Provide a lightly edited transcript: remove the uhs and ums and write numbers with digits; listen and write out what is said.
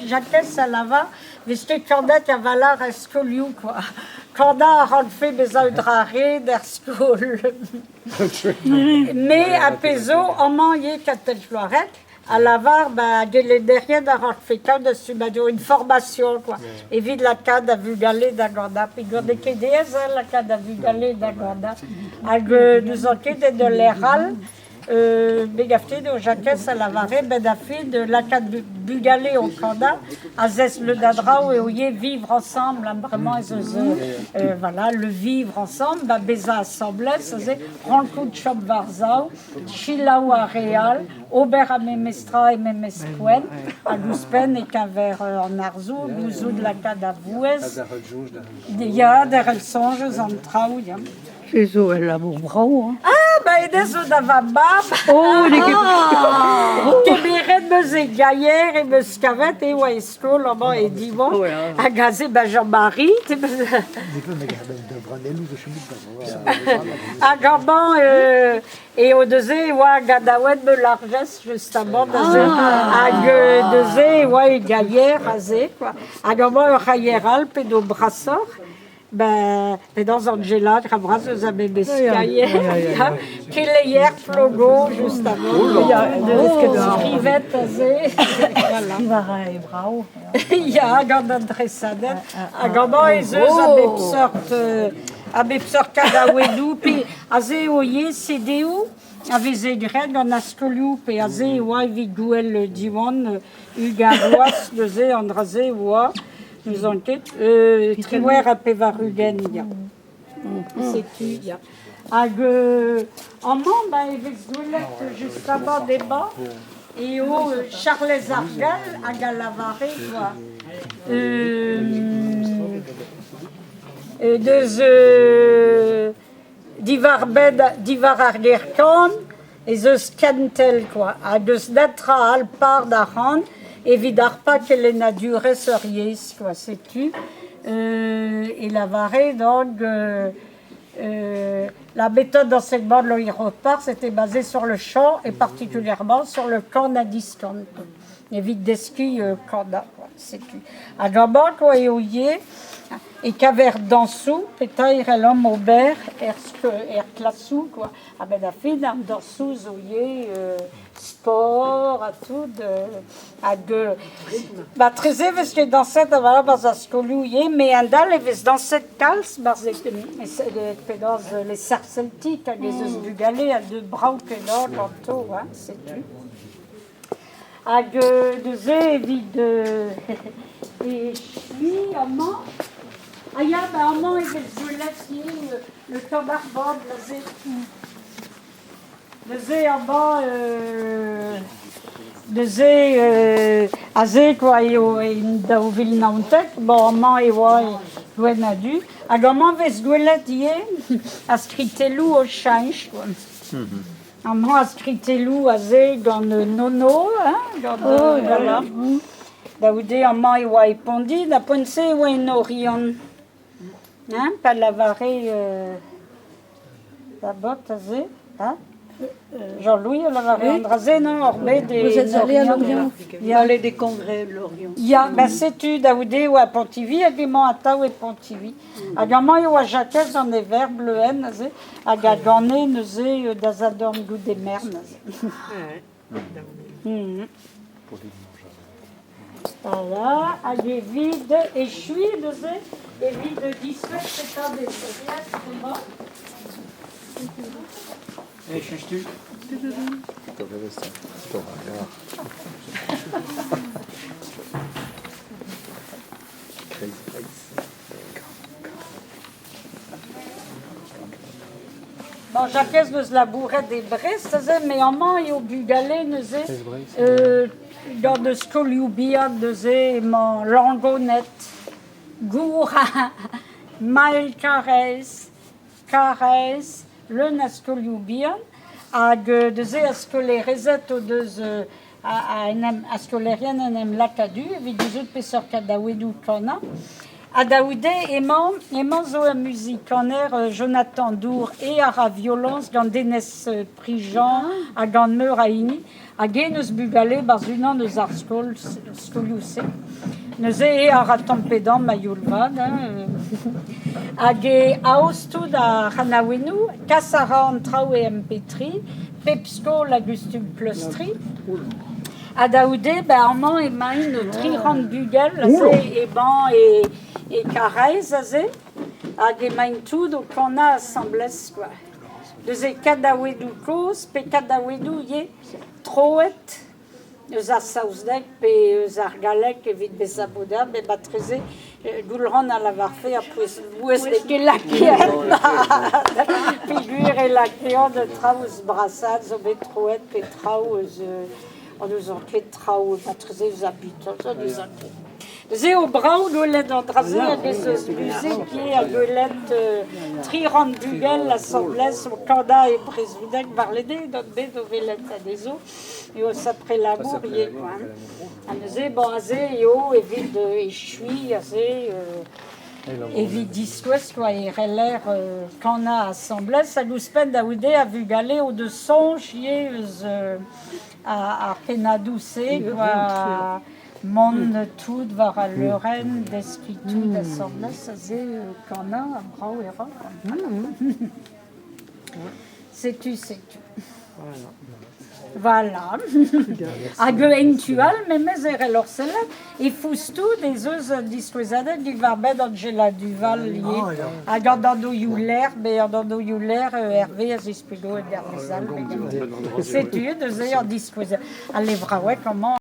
Jacques Salava, viste Kandet Yavalar Escoliou, quoi. Kanda Ranfe Bezaudrare, der School. Mais à Pézo, en manier Catel-Floirec, à Lavar, derrière d'avoir fait une formation, quoi. Et vide la cadre à Vugalé d'Aganda. Puis gardez que des la cadre à Vugalé d'Aganda. Avec nous enquêtes de l'Eral, Bégafté de Jacques à Lavaré, Bedafi de la cadre Bugalé au Kanda, à Zes le Dadrao et Oye vivre ensemble, vraiment, voilà, le vivre ensemble, Beza Assemblée, c'est prendre le coup de Chop Varzao, Chilaou à Réal, Aubert à Memestra et Memesquen, à Gouspen et Caver en Arzou, Gouzou de la cadre à Vouez, il y a des songes en Traou, C'est ça, elle a mon bravo. Ah, ben, des Odavabab. Oh, les Kébéré de Mezegayer et Mescavet et Waisco, là-bas, et Divan. À Gazé, ben, Jean-Marie. À Gaban, et au deuxième, ouais, Gadawet, de Largesse, justement. À deuxième, ouais, Gayer, Azé, quoi. À Gaban, Rayeral, Pédo Brassor. Ben, dans Angela, Rabras, vous avez Bescayer, qui est hier, Flogo, juste avant. Il y a des Rivette, il y a Gandon Tressadet, à Gandon et eux, avec sorte Kadawedou, puis Azé Oye, CDU, avec Zégreg, en Ascoliou, puis Azé, Ouai, Vigouel, Diwan, Ugaroas, le Zé, Andrazé, Ouai. Nous enquête, Triwer à Pévarugen, c'est qui, y a. En membre, il y a juste avant des bas, et au Charles Argal, à Galavaré, quoi. Divar Argerkan, et The Scantel, quoi. À deux d'être Alpar d'Aran, et Vidarpa qu'elle est naturelle seriez, quoi, sais-tu. Et la varée, donc, la méthode d'enseignement de l'aéroport, c'était basée sur le chant et particulièrement sur le canadistan. Et vite des skis, Canada, quoi, sais-tu. À Gabon, quoi, et Ouye, et qu'aver dansou, peut-être l'homme aubert, classou, quoi. Ah ben la fille, dansou, Ouye, sport, à tout, à deux. Bah, très parce que dans cette, voilà, bah, ça se collouille, mais un dalle, dans cette calce, bah, dans les cerfs celtiques, les os du galet, à deux bras, que là, tantôt, hein, c'est tout. À deux zé, vide, et je suis, amant. Ah, il y a, bah, amant, et je laisse le tabac, le zé. Le zé en bas, le zé à zé quoi, et dans ville nantek, bon, maman et ouais, ouais, nadu. À comment vais-tu dire, à scritelou au change, quoi. Maman a scritelou à zé dans le nono, hein, dans le, voilà. D'aoudé, maman et ouais, pondi, la pensée, ouais, norion. Hein, pas la varée, la botte à zé, hein. Jean-Louis, on avait Andrazé, non, Orbé, des... Vous êtes allé à Lorient? Il y a allé des congrès de Lorient. Il y a, ben, c'est-tu, Daoudé, ou à Pontivy, à Guémant, à Tao et Pontivy. À Gaman, ou à Jacques, on est vert, bleu, nazé. À Gagané, nazé, d'Azadorn, goût des mers, nazé. Voilà, à des vides, et je suis, nazé, et vides 17, c'est pas des c'est bon. Hey, cherches-tu? Bon, Jacques nous labourait des brisses, mais en main et au bugalé, nous dans de scoliubia, nous mon langonette, goura, mal caresse, le nascoliubia, à deux à ce que les résettes aux deux à ce que les rien n'aiment la cadu, et des autres pêcheurs cadawédou qu'on a. A Daoudé, aimant zo a musique en air Jonathan Dour et à la violence dans Dénes Prigent, à gant meur à ini, à Geneus Bugalé, Barzunan, neus ar skoliouse. Neus e ar atampedant ma youlvad, hag e aostud a Ranawenu, Kassara an trao e MP3, Pepsko l'Augustum Plustri, a Daoudé, armand e main tri rand bugel, e ban e karez a ze, hag e main tout o kana assemblès, quoi. Deus e kadaouedou koz, pe kadaouedou ye troet, eus ar saozdek, pe eus ar galek evit bez aboda, be batreze, goulran a lavarfe a pouez de ket lakeet, pegur e lakeet de traouz brassad, zo bet troet, pe traouz, an eus an ket trao batreze eus abit, an eus an ket. Ze o brao gwelet an draze hag eus eus buze kie a gwelet tri rand bugel l'assemblès o kanda e brezoudek varlede dot bet o velet a dezo e o sapre lamour ye quoi. An eus bon a ze eo evit e chui a ze evit diskouez quoi e reler kanda assemblès hag ouzpen daoude a vugale o de sonj ye eus a penadouse quoi. Mon tout var a Lorraine d'eskritout d'assemblès a ze kana a brao era. Sais-tu. Voilà. Hag entual, memez ere lorsellet, e foustou des eus diskouezadet du varbet Angela Duval lié. Hag an dando youler, be an dando youler Hervé a zispigo e garvezal. Sais-tu, deus e an diskouezadet. A levra, ouais, comment